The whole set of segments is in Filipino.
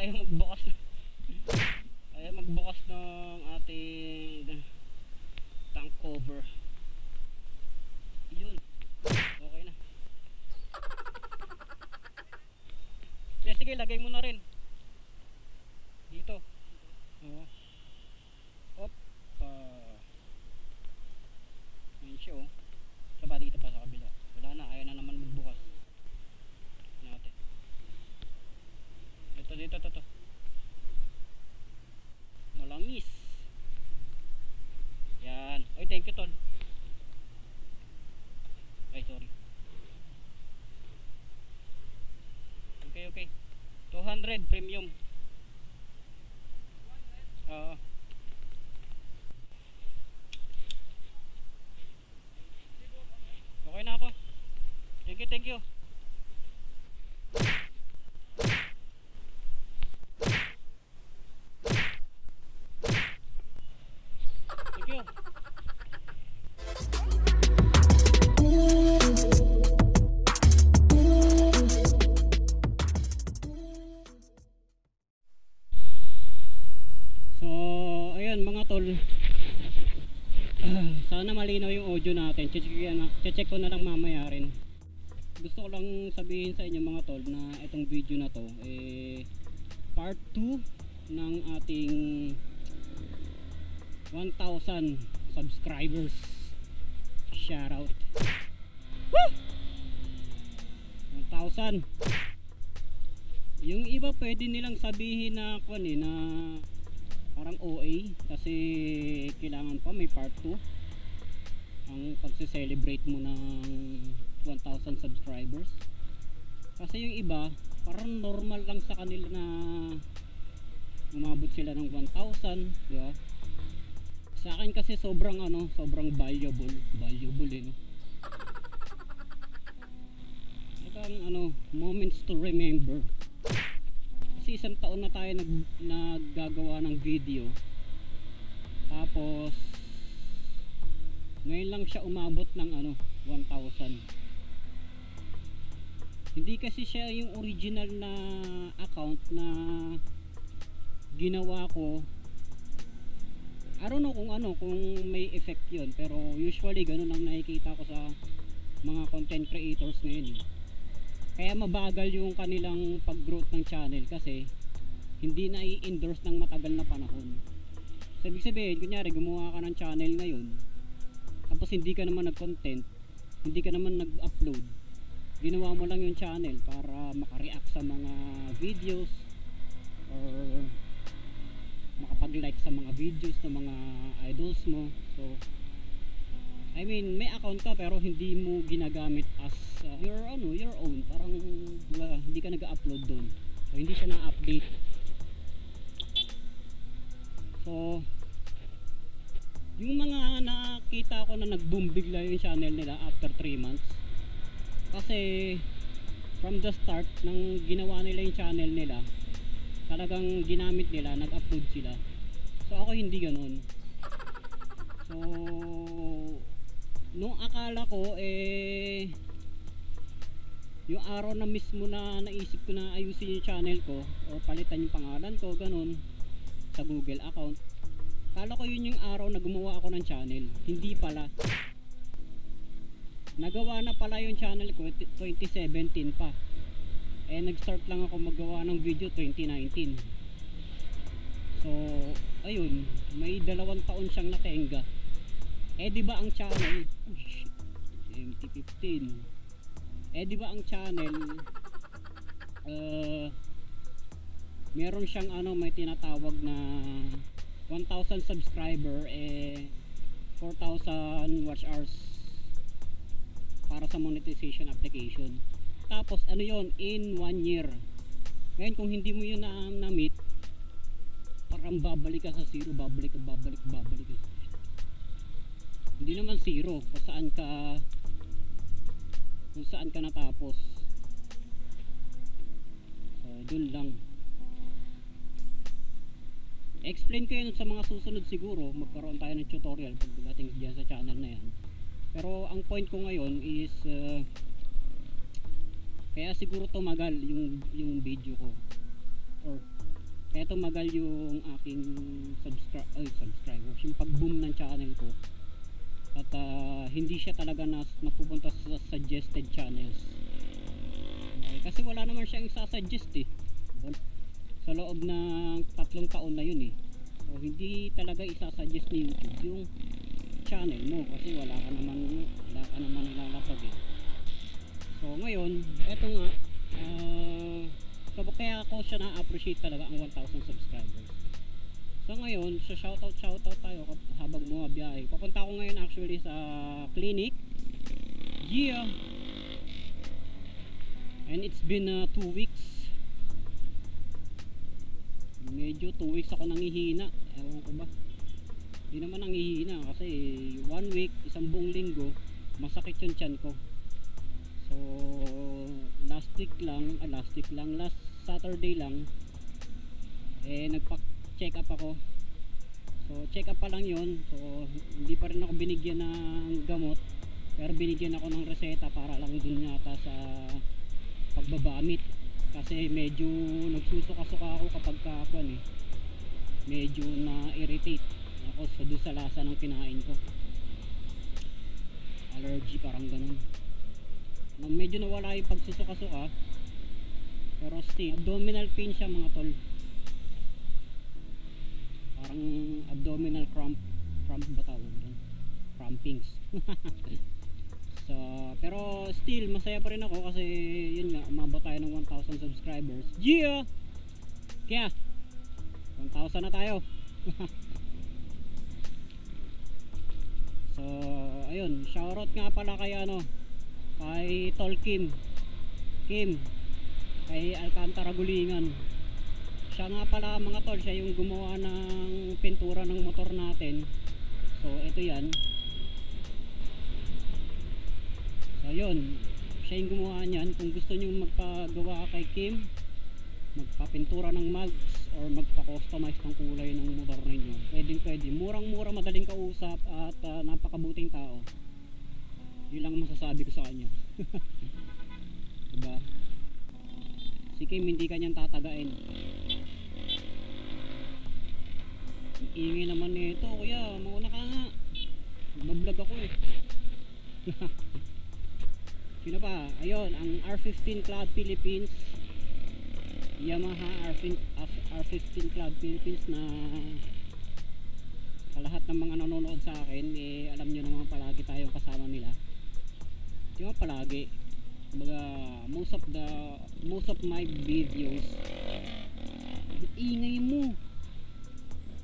ayaw magbukas. Ayaw magbukas ng ating tank cover. Yun. Okay na. Sige, lagay mo na rin. Dito. Oo. Op. Ayun siya oh. Saba dito pa sa kabila. Wala na, ayaw na naman magbukas. Natin. Ito. Malangis. Yan. Oy, thank you tol. Ay, sorry. Okay. 200 premium. Oo. Okay na ako. Thank you. Thank you. So, ayun mga tol. Sana malinaw yung audio natin. Check ko na lang mamaya rin. Gusto ko lang sabihin sa inyo mga tol na itong video na to part 2 ng ating 1,000 subscribers. Shoutout. Woo! 1,000. Yung iba pwede nilang sabihin na na parang OA kasi kailangan pa may part 2 ang pagse-celebrate mo ng 1,000 subscribers. Kasi yung iba parang normal lang sa kanila na umabot sila ng 1,000, di ba? Sa akin kasi sobrang valuable no. Parang moments to remember. Kasi isang taon na tayo naggagawa ng video. Tapos ngayon lang siya umabot ng 1,000. Hindi kasi siya yung original na account na ginawa ko. I don't know kung may effect yun, pero usually ganun ang nakikita ko sa mga content creators ngayon. Kaya mabagal yung kanilang pag-growth ng channel kasi hindi na i-endorse ng matagal na panahon. So, ibig sabihin, kunyari gumawa ka ng channel ngayon, tapos hindi ka naman nag-content, hindi ka naman nag-upload, ginawa mo lang yung channel para makareact sa mga videos or makapag-like sa mga videos ng mga idols mo. So I mean, may account ka pero hindi mo ginagamit as your own. Parang hindi ka nag-upload doon. So hindi siya na-update. So yung mga nakita ko na nag-boom bigla yung channel nila after 3 months. Kasi from the start nang ginawa nila yung channel nila, talagang ginamit nila, nag-upload sila. So ako hindi ganoon. So nung akala ko yung araw na mismo na naisip ko na ayusin yung channel ko o palitan yung pangalan ko ganun sa Google account, akala ko yun yung araw na gumawa ako ng channel. Hindi pala. Nagawa na pala yung channel ko 2017 pa. Nag-start lang ako maggawa ng video 2019. So ayun, may 2 taon siyang natenga. Di ba ang channel, MT15. Di ba ang channel meron siyang may tinatawag na 1,000 subscriber 4,000 watch hours para sa monetization application. Tapos yon in 1 year. Ngayon kung hindi mo yun na-meet, parang babalik ka sa zero, babalik ka. Hindi naman zero kung saan ka natapos. So dun lang. Explain ko yun sa mga susunod siguro. Magkaroon tayo ng tutorial pagdating dyan sa channel na yan. Pero ang point ko ngayon is kaya siguro tumagal yung video ko or Kaya tumagal yung aking subscribers, yung pag-boom ng channel ko. At hindi siya talaga napupunta sa suggested channels. Okay, kasi wala naman siyang isasuggest eh. Sa loob ng 3 taon na yun eh. So hindi talaga isasuggest ni YouTube yung channel mo kasi wala ka naman nilalapag eh. So ngayon, eto nga, so kaya ako siya na-appreciate talaga ang 1,000 subscribers. So ngayon, so shoutout tayo habang bumabiyahe. Papunta ako ngayon actually sa clinic. Yeah. And it's been 2 weeks. Medyo 2 weeks ako nangihina. Ewan ko ba? Hindi naman nangihina kasi 1 week, isang buong linggo, masakit yung tiyan ko. So last Saturday lang nagpa-check up ako. So check up pa lang yun. So hindi pa rin ako binigyan ng gamot, pero binigyan ako ng reseta para lang dun yata sa pagbabamit. Kasi medyo nagsusuka-suka ako kapag kakuan eh. Medyo na-irritate ako doon sa lasa ng kinain ko. Allergy parang ganun. Medyo nawala yung pagsusuka-suka, pero still abdominal pain siya mga tol. Parang abdominal cramp ba tawag doon? Crampings. So, pero still masaya pa rin ako kasi yun nga, umabot tayo ng 1,000 subscribers. Yeah! Kaya 1,000 na tayo. So ayun, shoutout nga pala kay kay Tol Kim kay Alcantara Gulingan. Siya nga pala mga tol, siya yung gumawa ng pintura ng motor natin. So ito yan. So yun, siya yung gumawa niyan. Kung gusto nyo magpagawa kay Kim, magpapintura ng mugs or magpa-customize ng kulay ng motor ninyo, pwede. Murang-mura, madaling kausap at napakabuting tao. Yun lang masasabi ko sa kanya. Diba? Si Kim hindi kanyang tatagain. Ang ingay naman nito, kuya, mauna ka nga. Nagbablog ako eh. Sino pa? Ayun, ang R15 Club Philippines, Yamaha R15 Club Philippines, na sa lahat ng mga nanonood sa akin alam nyo naman palagi tayong kasama nila. Di ba palagi? Baga, most of my videos, ingay mo,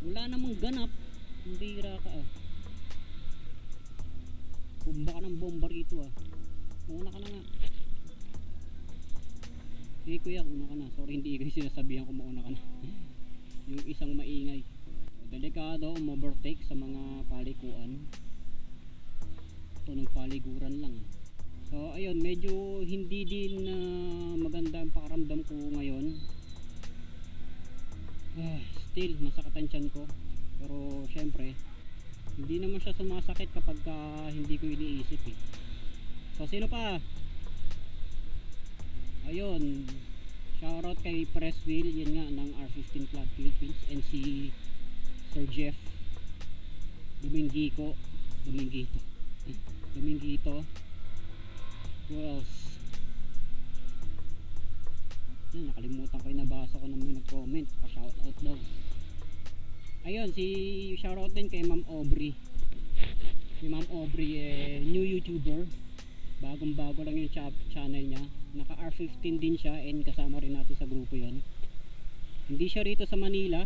wala namang ganap, bira ka Bomba ka ng bomba rito Una ka na nga. Hey kuya, una ka na. Sorry, hindi kayo sinasabihan ko mauna ka na. Yung isang maingay. Delikado umovertake sa mga palikuan. Ito paliguran lang. So ayun, medyo hindi din maganda ang pakaramdam ko ngayon. Still masakit ang tiyan ko, pero syempre hindi naman siya sumasakit kapag hindi ko iniisip eh. So sino pa? Ayun, shoutout kay Presswheel, yun nga, ng R15 Club Philippines, and si Sir Jeff Domingito. Who else? Yan, nakalimutan ko, nabasa ko na may nag-comment, pa-shoutout daw. Ayun, shoutout din kay Ma'am Aubrey. Si Ma'am Aubrey, new YouTuber. Bagong-bago lang yung channel niya. Naka R15 din siya, and kasama rin natin sa grupo yon. Hindi siya rito sa Manila,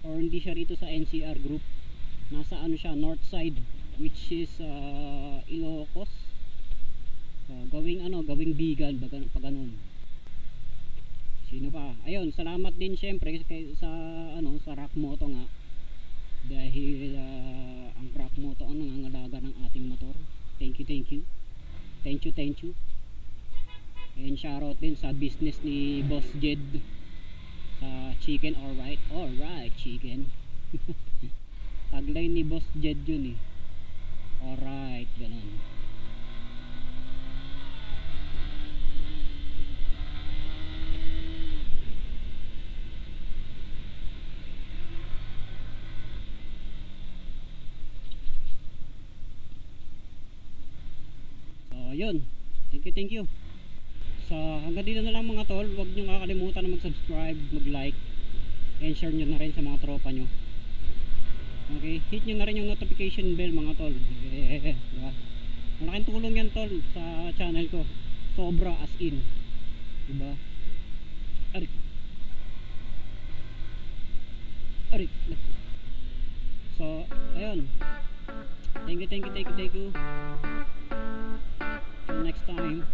or hindi siya rito sa NCR group. Nasa siya, north side, which is Ilocos. Gawing Bigan, pag ganun. Sino pa? Ayun, salamat din syempre sa Rock Moto nga. Dahil ang Rock Moto ang nangangalaga ng ating motor. Thank you. And shoutout din sa business ni Boss Jed sa Chicken Alright Chicken. Tagline ni Boss Jed yun Alright, ganun. ayun, thank you. So hanggang dito na lang mga tol. Huwag nyo kakalimutan na mag-subscribe, mag-like, and share nyo na rin sa mga tropa nyo. Okay, hit nyo na rin yung notification bell mga tol. Diba? Malaking tulong yan tol sa channel ko. Sobra as in. Diba? Arik. Arik. So, ayun. Thank you. Till next time.